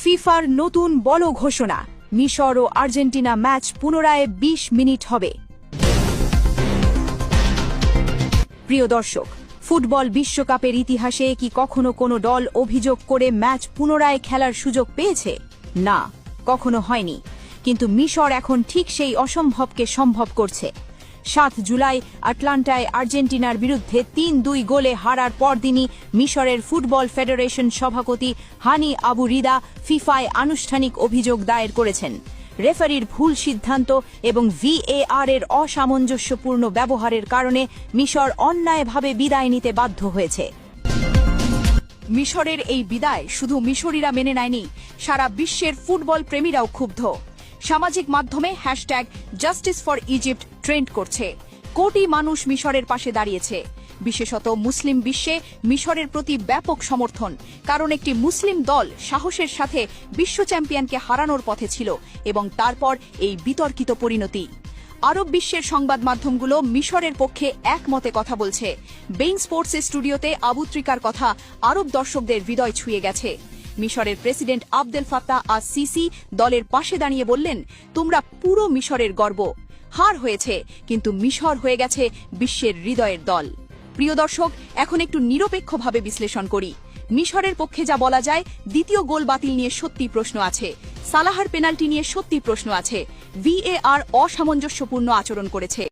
ফিফার নতুন বড় ঘোষণা, মিশর ও আর্জেন্টিনা ম্যাচ পুনরায় ২০ মিনিট হবে। প্রিয় দর্শক, ফুটবল বিশ্বকাপের ইতিহাসে কি কখনো কোনো দল অভিযোগ করে ম্যাচ পুনরায় খেলার সুযোগ পেয়েছে? না, কখনো হয়নি। কিন্তু মিশর এখন ঠিক সেই অসম্ভবকে সম্ভব করছে। ৭ জুলাই আটলান্টায় আর্জেন্টিনার বিরুদ্ধে ৩-২ গোলে হারার পরদিনই মিশরের ফুটবল ফেডারেশন সভাপতি হানি আবু রিদা ফিফায় আনুষ্ঠানিক অভিযোগ দায়ের করেছেন। রেফারির ভুল সিদ্ধান্ত এবং VAR এর অসামঞ্জস্যপূর্ণ ব্যবহারের কারণে মিশর অন্যায়ভাবে বিদায় নিতে বাধ্য হয়েছে। মিশরের এই বিদায় শুধু মিশরীরা মেনে নেয়নি, সারা বিশ্বের ফুটবল প্রেমীরাও ক্ষুব্ধ। সামাজিক মাধ্যমে #জাস্টিস ফর ইজিপ্ট ট্রেন্ড করছে। কোটি মানুষ মিশরের পাশে দাঁড়িয়েছে। বিশেষত মুসলিম বিশ্বে মিশরের প্রতি ব্যাপক সমর্থন, কারণ একটি মুসলিম দল সাহসের সাথে বিশ্ব চ্যাম্পিয়নকে হারানোর পথে ছিল এবং তারপর এই বিতর্কিত পরিণতি। আরব বিশ্বের সংবাদ মাধ্যমগুলো মিশরের পক্ষে একমতে কথা বলছে। বেইন স্পোর্টসের স্টুডিওতে আবু ত্রিকার কথা আরব দর্শকদের হৃদয় ছুঁয়ে গেছে। মিশরের প্রেসিডেন্ট আবদেল ফাত্তাহ আস-সিসি দলের পাশে দাঁড়িয়ে বললেন, তোমরা পুরো মিশরের গর্ব। হার হয়েছে, কিন্তু মিশর হয়ে গেছে বিশ্বের হৃদয়ের দল। প্রিয় দর্শক, এখন একটু নিরপেক্ষভাবে বিশ্লেষণ করি। মিশরের পক্ষে যা বলা যায়, দ্বিতীয় গোল বাতিল নিয়ে সত্যি প্রশ্ন আছে। সালাহার পেনাল্টি নিয়ে সত্যি প্রশ্ন আছে। VAR অসামঞ্জস্যপূর্ণ আচরণ করেছে।